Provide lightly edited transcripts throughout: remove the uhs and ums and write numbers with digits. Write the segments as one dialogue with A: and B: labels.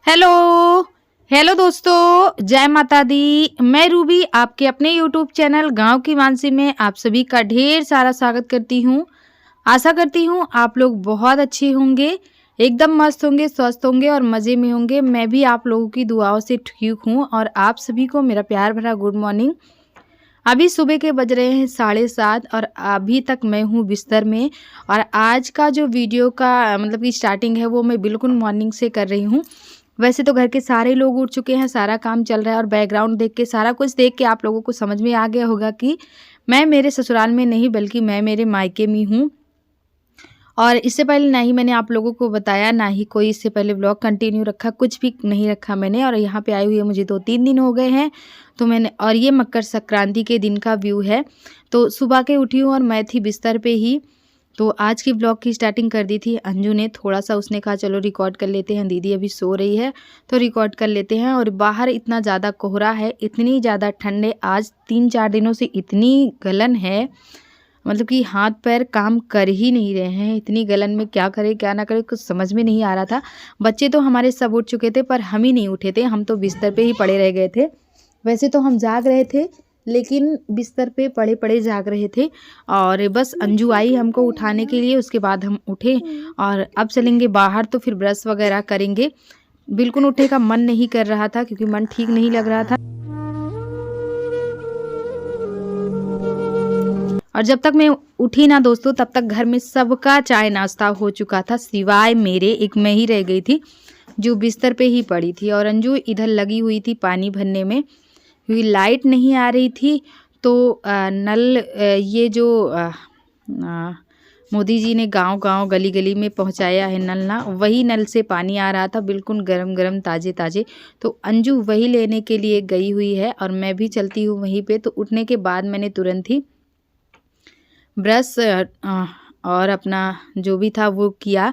A: Hello hello दोस्तों, जय माता दी। मैं रूबी आपके अपने यूट्यूब चैनल गांव की मानसी में आप सभी का ढेर सारा स्वागत करती हूं। आशा करती हूं आप लोग बहुत अच्छे होंगे, एकदम मस्त होंगे, स्वस्थ होंगे और मज़े में होंगे। मैं भी आप लोगों की दुआओं से ठीक हूं और आप सभी को मेरा प्यार भरा गुड मॉर्निंग। अभी सुबह के बज रहे हैं 7:30 और अभी तक मैं हूँ बिस्तर में। और आज का जो वीडियो का मतलब कि स्टार्टिंग है वो मैं बिल्कुल मॉर्निंग से कर रही हूँ। वैसे तो घर के सारे लोग उठ चुके हैं, सारा काम चल रहा है और बैकग्राउंड देख के सारा कुछ देख के आप लोगों को समझ में आ गया होगा कि मैं मेरे ससुराल में नहीं बल्कि मैं मेरे मायके में हूँ। और इससे पहले ना ही मैंने आप लोगों को बताया, ना ही कोई इससे पहले व्लॉग कंटिन्यू रखा, कुछ भी नहीं रखा मैंने। और यहाँ पे आई हुई है मुझे 2-3 दिन हो गए हैं। तो मैंने और ये मकर संक्रांति के दिन का व्यू है। तो सुबह के उठी हूँ और मैं थी बिस्तर पे ही। तो आज की व्लॉग की स्टार्टिंग कर दी थी अंजू ने। थोड़ा सा उसने कहा चलो रिकॉर्ड कर लेते हैं, दीदी अभी सो रही है तो रिकॉर्ड कर लेते हैं। और बाहर इतना ज़्यादा कोहरा है, इतनी ज़्यादा ठंड है, आज 3-4 दिनों से इतनी गलन है, मतलब कि हाथ पैर काम कर ही नहीं रहे हैं। इतनी गलन में क्या करे क्या ना करे कुछ समझ में नहीं आ रहा था। बच्चे तो हमारे सब उठ चुके थे पर हम ही नहीं उठे थे, हम तो बिस्तर पे ही पड़े रह गए थे। वैसे तो हम जाग रहे थे लेकिन बिस्तर पे पड़े पड़े जाग रहे थे। और बस अंजू आई हमको उठाने के लिए, उसके बाद हम उठे और अब चलेंगे बाहर तो फिर ब्रश वगैरह करेंगे। बिल्कुल उठने का मन नहीं कर रहा था क्योंकि मन ठीक नहीं लग रहा था। और जब तक मैं उठी ना दोस्तों तब तक घर में सबका चाय नाश्ता हो चुका था, सिवाय मेरे। एक मैं ही रह गई थी जो बिस्तर पे ही पड़ी थी। और अंजू इधर लगी हुई थी पानी भरने में क्योंकि लाइट नहीं आ रही थी। तो नल ये जो मोदी जी ने गांव गांव गली गली में पहुंचाया है नल, ना वही नल से पानी आ रहा था, बिल्कुल गरम गरम ताज़े ताज़े। तो अंजू वही लेने के लिए गई हुई है और मैं भी चलती हूँ वहीं पे। तो उठने के बाद मैंने तुरंत ही ब्रश और अपना जो भी था वो किया।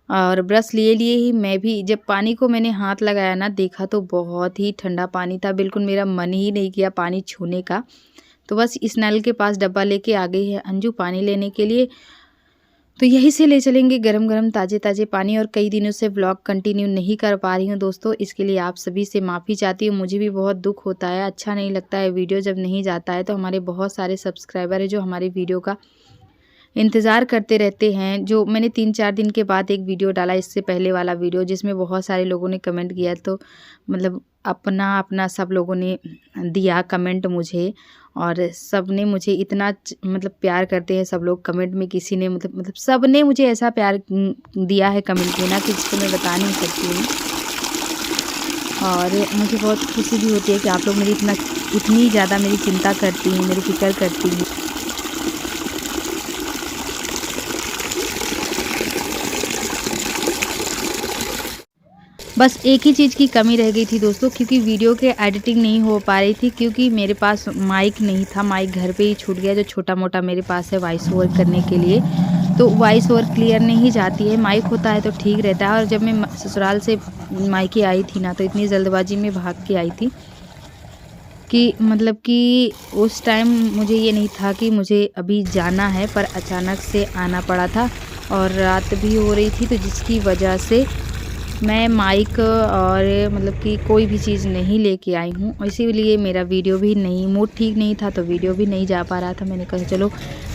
A: और ब्रश लिए लिए ही मैं भी जब पानी को मैंने हाथ लगाया ना, देखा तो बहुत ही ठंडा पानी था। बिल्कुल मेरा मन ही नहीं किया पानी छूने का। तो बस इस नल के पास डब्बा लेके आ गई है अंजू पानी लेने के लिए। तो यहीं से ले चलेंगे गरम गरम ताज़े ताज़े पानी। और कई दिनों से व्लॉग कंटिन्यू नहीं कर पा रही हूँ दोस्तों, इसके लिए आप सभी से माफ़ी चाहती हूँ। मुझे भी बहुत दुख होता है, अच्छा नहीं लगता है वीडियो जब नहीं जाता है। तो हमारे बहुत सारे सब्सक्राइबर है जो हमारी वीडियो का इंतज़ार करते रहते हैं। जो मैंने 3-4 दिन के बाद एक वीडियो डाला, इससे पहले वाला वीडियो, जिसमें बहुत सारे लोगों ने कमेंट किया। तो मतलब अपना अपना सब लोगों ने दिया कमेंट मुझे। और सब ने मुझे इतना मतलब प्यार करते हैं सब लोग कमेंट में। किसी ने मतलब सब ने मुझे ऐसा प्यार दिया है कमेंट में ना कि जिसको मैं बता नहीं सकती हूँ। और मुझे बहुत खुशी भी होती है कि आप लोग मेरी इतनी ज़्यादा मेरी चिंता करती हैं, मेरी फिक्र करती हैं। बस एक ही चीज़ की कमी रह गई थी दोस्तों, क्योंकि वीडियो के एडिटिंग नहीं हो पा रही थी क्योंकि मेरे पास माइक नहीं था। माइक घर पे ही छूट गया, जो छोटा मोटा मेरे पास है वॉइस ओवर करने के लिए। तो वॉइस ओवर क्लियर नहीं जाती है, माइक होता है तो ठीक रहता है। और जब मैं ससुराल से मायके आई थी ना, तो इतनी जल्दबाजी में भाग के आई थी कि मतलब कि उस टाइम मुझे ये नहीं था कि मुझे अभी जाना है, पर अचानक से आना पड़ा था। और रात भी हो रही थी तो जिसकी वजह से मैं माइक और मतलब कि कोई भी चीज़ नहीं लेके आई हूँ। इसीलिए मेरा वीडियो भी नहीं, मूड ठीक नहीं था तो वीडियो भी नहीं जा पा रहा था। मैंने कहा चलो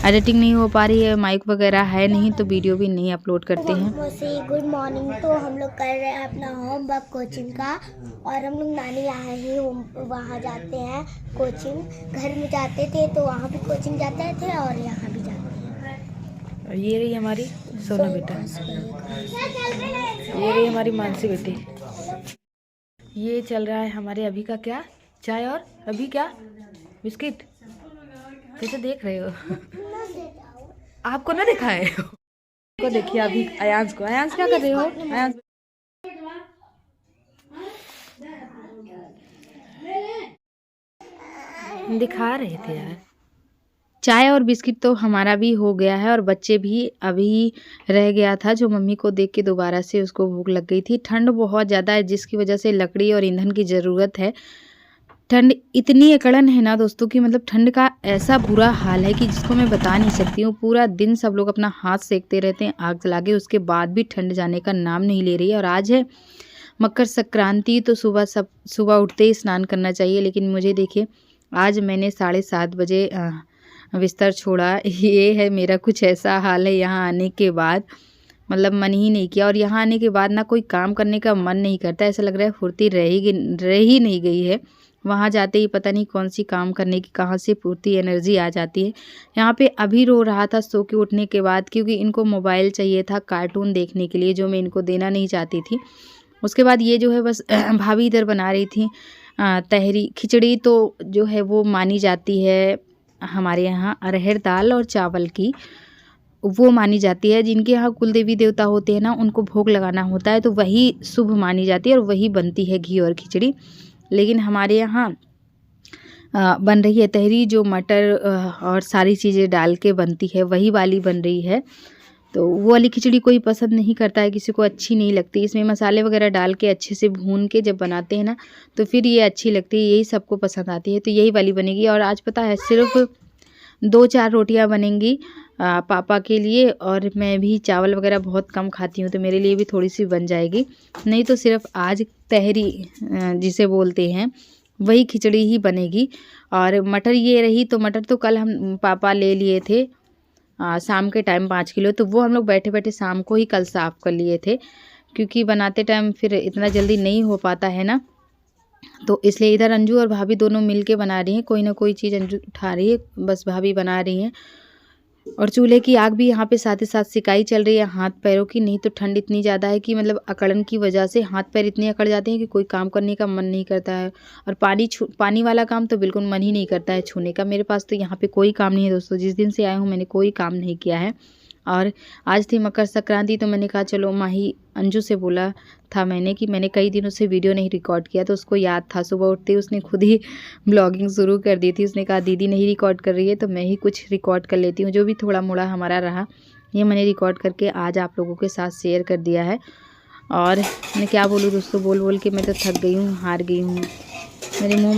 A: एडिटिंग नहीं हो पा रही है, माइक वगैरह है नहीं तो वीडियो भी नहीं अपलोड करते हैं।
B: Good morning. तो हम लोग कर रहे हैं अपना होमवर्क कोचिंग का। और हम लोग नानी यहाँ ही वहाँ जाते हैं कोचिंग। घर में जाते थे तो वहाँ भी कोचिंग जाते थे और यहाँ भी जाते हैं।
A: ये रही हमारी सोना बेटा, ये रही हमारी मानसी बेटी। ये चल रहा है हमारे अभी का क्या, चाय और अभी क्या बिस्किट। कैसे देख रहे हो? आपको ना देखा है को देखिए अभी अयांश को। अयांश क्या कर रहे हो? अयांश दिखा रहे थे यार। चाय और बिस्किट तो हमारा भी हो गया है और बच्चे भी अभी रह गया था जो मम्मी को देख के दोबारा से उसको भूख लग गई थी। ठंड बहुत ज़्यादा है जिसकी वजह से लकड़ी और ईंधन की ज़रूरत है। ठंड इतनी अकड़न है ना दोस्तों कि मतलब ठंड का ऐसा बुरा हाल है कि जिसको मैं बता नहीं सकती हूँ। पूरा दिन सब लोग अपना हाथ सेकते रहते हैं आग जला के, उसके बाद भी ठंड जाने का नाम नहीं ले रही है। और आज है मकर संक्रांति तो सुबह उठते ही स्नान करना चाहिए, लेकिन मुझे देखिए आज मैंने 7:30 बजे बिस्तर छोड़ा। ये है मेरा कुछ ऐसा हाल है यहाँ आने के बाद, मतलब मन ही नहीं किया। और यहाँ आने के बाद ना कोई काम करने का मन नहीं करता, ऐसा लग रहा है फुर्ती रह ही नहीं गई है। वहाँ जाते ही पता नहीं कौन सी काम करने की कहाँ से पूर्ति एनर्जी आ जाती है। यहाँ पे अभी रो रहा था सो के उठने के बाद, क्योंकि इनको मोबाइल चाहिए था कार्टून देखने के लिए, जो मैं इनको देना नहीं चाहती थी। उसके बाद ये जो है बस भाभी इधर बना रही थी तहरी खिचड़ी, तो जो है वो मानी जाती है हमारे यहाँ अरहर दाल और चावल की, वो मानी जाती है। जिनके यहाँ कुल देवी देवता होते हैं ना, उनको भोग लगाना होता है तो वही शुभ मानी जाती है और वही बनती है घी और खिचड़ी। लेकिन हमारे यहाँ बन रही है तहरी, जो मटर और सारी चीज़ें डाल के बनती है, वही वाली बन रही है। तो वो वाली खिचड़ी कोई पसंद नहीं करता है, किसी को अच्छी नहीं लगती। इसमें मसाले वगैरह डाल के अच्छे से भून के जब बनाते हैं ना, तो फिर ये अच्छी लगती है, यही सबको पसंद आती है। तो यही वाली बनेगी। और आज पता है सिर्फ 2-4 रोटियां बनेंगी पापा के लिए, और मैं भी चावल वगैरह बहुत कम खाती हूँ, तो मेरे लिए भी थोड़ी सी बन जाएगी। नहीं तो सिर्फ आज तहरी जिसे बोलते हैं वही खिचड़ी ही बनेगी। और मटर ये रही, तो मटर तो कल हम पापा ले लिए थे शाम के टाइम 5 किलो, तो वो हम लोग बैठे बैठे शाम को ही कल साफ़ कर लिए थे, क्योंकि बनाते टाइम फिर इतना जल्दी नहीं हो पाता है ना। तो इसलिए इधर अंजू और भाभी दोनों मिल के बना रही हैं, कोई ना कोई चीज़ अंजू उठा रही है, बस भाभी बना रही हैं। और चूल्हे की आग भी यहाँ पे साथ ही साथ सिकाई चल रही है हाथ पैरों की। नहीं तो ठंड इतनी ज़्यादा है कि मतलब अकड़न की वजह से हाथ पैर इतने अकड़ जाते हैं कि कोई काम करने का मन नहीं करता है। और पानी वाला काम तो बिल्कुल मन ही नहीं करता है छूने का। मेरे पास तो यहाँ पे कोई काम नहीं है दोस्तों, जिस दिन से आए हूँ मैंने कोई काम नहीं किया है। और आज थी मकर संक्रांति, तो मैंने कहा चलो माही अंजू से बोला था मैंने कि मैंने कई दिनों से वीडियो नहीं रिकॉर्ड किया, तो उसको याद था। सुबह उठते ही उसने खुद ही ब्लॉगिंग शुरू कर दी थी। उसने कहा दीदी नहीं रिकॉर्ड कर रही है तो मैं ही कुछ रिकॉर्ड कर लेती हूँ। जो भी थोड़ा मोड़ा हमारा रहा ये मैंने रिकॉर्ड करके आज आप लोगों के साथ शेयर कर दिया है। और मैं क्या बोलूँ दोस्तों, बोल बोल के मैं तो थक गई हूँ, हार गई हूँ। मेरे मुँह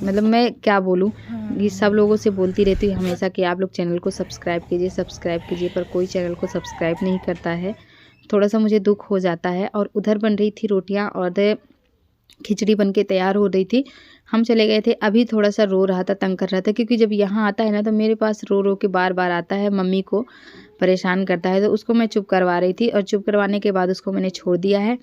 A: मतलब मैं क्या बोलूँ, ये सब लोगों से बोलती रहती हूँ हमेशा कि आप लोग चैनल को सब्सक्राइब कीजिए, पर कोई चैनल को सब्सक्राइब नहीं करता है। थोड़ा सा मुझे दुख हो जाता है। और उधर बन रही थी रोटियां और खिचड़ी बन के तैयार हो रही थी। हम चले गए थे, अभी थोड़ा सा रो रहा था, तंग कर रहा था, क्योंकि जब यहाँ आता है ना तो मेरे पास रो रो के बार बार आता है, मम्मी को परेशान करता है। तो उसको मैं चुप करवा रही थी, और चुप करवाने के बाद उसको मैंने छोड़ दिया है।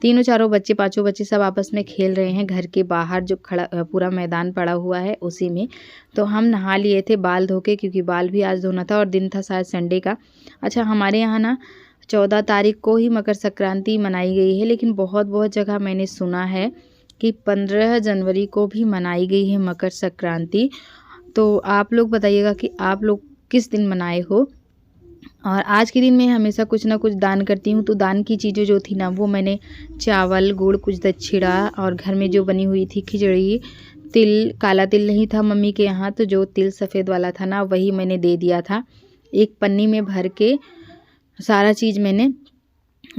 A: 3-4 बच्चे 5 बच्चे सब आपस में खेल रहे हैं घर के बाहर, जो खड़ा पूरा मैदान पड़ा हुआ है उसी में। तो हम नहा लिए थे बाल धो के, क्योंकि बाल भी आज धोना था और दिन था शायद संडे का। अच्छा, हमारे यहाँ ना 14 तारीख को ही मकर संक्रांति मनाई गई है, लेकिन बहुत जगह मैंने सुना है कि 15 जनवरी को भी मनाई गई है मकर संक्रांति। तो आप लोग बताइएगा कि आप लोग किस दिन मनाए हो। और आज के दिन मैं हमेशा कुछ ना कुछ दान करती हूँ। तो दान की चीज़ें जो थी ना, वो मैंने चावल, गुड़, कुछ दक्षिणा, और घर में जो बनी हुई थी खिचड़ी, तिल, काला तिल नहीं था मम्मी के यहाँ, तो जो तिल सफ़ेद वाला था ना वही मैंने दे दिया था। एक पन्नी में भर के सारा चीज़ मैंने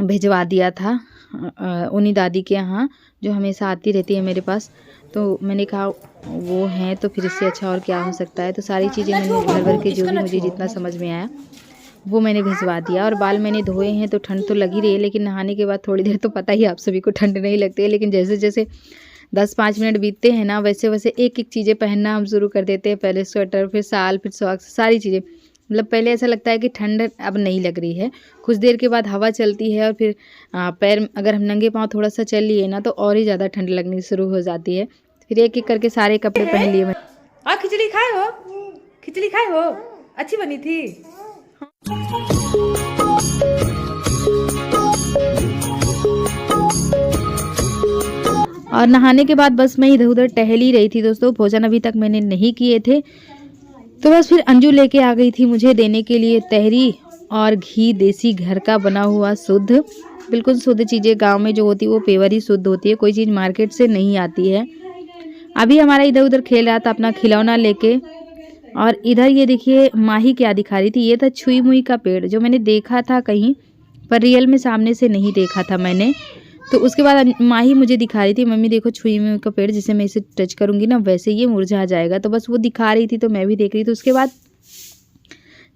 A: भिजवा दिया था उन्हीं दादी के यहाँ, जो हमेशा आती रहती है मेरे पास। तो मैंने कहा वो हैं तो फिर इससे अच्छा और क्या हो सकता है। तो सारी चीज़ें मैंने भर भर के जो भी मुझे जितना समझ में आया वो मैंने भिजवा दिया। और बाल मैंने धोए हैं, तो ठंड तो लगी रही है, लेकिन नहाने के बाद थोड़ी देर तो पता ही आप सभी को ठंड नहीं लगती है, लेकिन जैसे जैसे 10-5 मिनट बीतते हैं ना, वैसे वैसे एक एक चीज़ें पहनना हम शुरू कर देते हैं। पहले स्वेटर, फिर शाल, फिर सॉक्स, सारी चीज़ें। मतलब पहले ऐसा लगता है कि ठंड अब नहीं लग रही है, कुछ देर के बाद हवा चलती है, और फिर पैर अगर हम नंगे पाँव थोड़ा सा चल लिए ना, तो और ही ज़्यादा ठंड लगनी शुरू हो जाती है। फिर एक एक करके सारे कपड़े पहन लिए मैं।
C: और खिचड़ी खाए हो, अच्छी बनी थी।
A: और नहाने के बाद बस मैं इधर उधर टहल ही रही थी दोस्तों। भोजन अभी तक मैंने नहीं किए थे, तो बस फिर अंजू लेके आ गई थी मुझे देने के लिए तहरी और घी, देसी घर का बना हुआ शुद्ध, बिल्कुल शुद्ध चीज़ें। गांव में जो होती है वो पेवर ही शुद्ध होती है, कोई चीज़ मार्केट से नहीं आती है। अभी हमारा इधर उधर खेल रहा था अपना खिलौना लेके। और इधर ये देखिए माही क्या दिखा रही थी, ये था छुई मुई का पेड़, जो मैंने देखा था कहीं पर रियल में सामने से नहीं देखा था मैंने। तो उसके बाद माही मुझे दिखा रही थी, मम्मी देखो छुई मुई का पेड़, जिसे मैं इसे टच करूंगी ना वैसे ये मुरझा जाएगा। तो बस वो दिखा रही थी, तो मैं भी देख रही थी। उसके बाद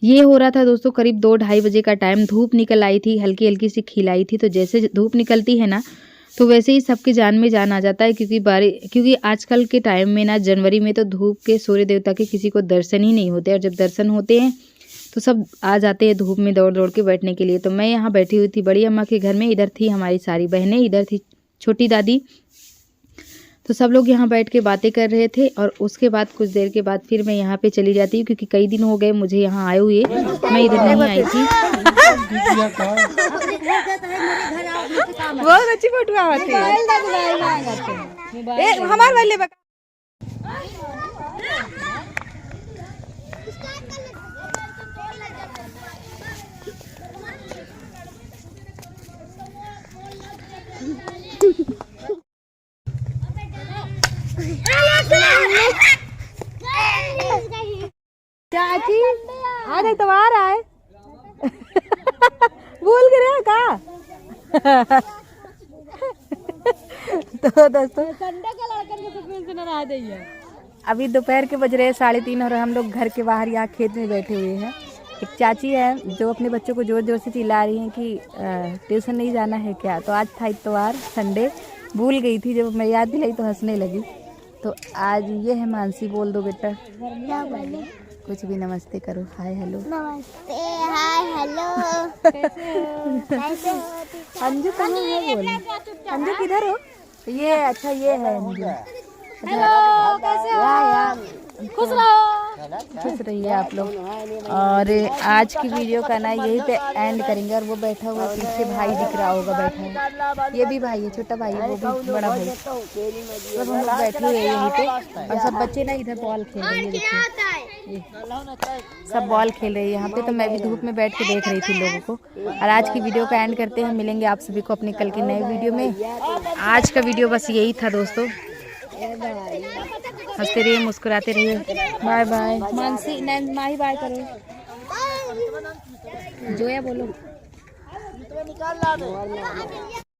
A: ये हो रहा था दोस्तों करीब 2-2:30 बजे का टाइम। धूप निकल आई थी, हल्की हल्की सी खिलाई थी। तो जैसे धूप निकलती है ना तो वैसे ही सबके जान में जान आ जाता है, क्योंकि आजकल के टाइम में ना जनवरी में तो धूप के सूर्य देवता के किसी को दर्शन ही नहीं होते। और जब दर्शन होते हैं तो सब आ जाते हैं धूप में दौड़ दौड़ के बैठने के लिए। तो मैं यहाँ बैठी हुई थी बड़ी अम्मा के घर में। इधर थी हमारी सारी बहनें, इधर थी छोटी दादी। तो सब लोग यहाँ बैठ के बातें कर रहे थे। और उसके बाद कुछ देर के बाद फिर मैं यहाँ पे चली जाती हूँ, क्योंकि कई दिन हो गए मुझे यहाँ आए हुए, मैं इधर नहीं आई थी।
C: बहुत अच्छी फोटो आती है। हमारे वाले चाची आज इतवार आए भूल गए का। तो दोस्तों अभी दोपहर के बज रहे 3:30 और हम लोग घर के बाहर यहाँ खेत में बैठे हुए हैं। एक चाची है जो अपने बच्चों को जोर जोर से चिल्ला रही हैं कि ट्यूशन नहीं जाना है क्या। तो आज था इतवार, संडे, भूल गई थी। जब मैं याद दिलाई तो हंसने लगी। तो आज ये है मानसी, बोल दो बेटा।
B: क्या बोले?
C: कुछ भी, नमस्ते करो, हाय हेलो।
B: नमस्ते, हाय हेलो। कैसे हो?
C: अंजू कहाँ है? बोल अंजू किधर हो? ये अच्छा ये है अंजू। हेलो, कैसे हो? खुश रहो, खुश रहिए आप लोग। और आज की वीडियो का ना यही पे एंड करेंगे। और वो बैठा हुआ पीछे भाई दिख रहा होगा बैठा है, ये भी भाई है, छोटा भाई है, वो भी बड़ा भाई। सब हम लोग बैठे हुए यहीं पे। और सब बच्चे ना इधर बॉल खेल रहे हैं, देखिए सब बॉल खेल रहे हैं यहाँ पे। तो मैं भी धूप में बैठ के देख रही थी लोगों को। और आज की वीडियो का एंड करते हैं, मिलेंगे आप सभी को अपने कल के नए वीडियो में। आज का वीडियो बस यही था दोस्तों। हंसते रहिए, मुस्कुराते रहिए। Bye bye. Mansi Mahi bye करो, जोया बोलो।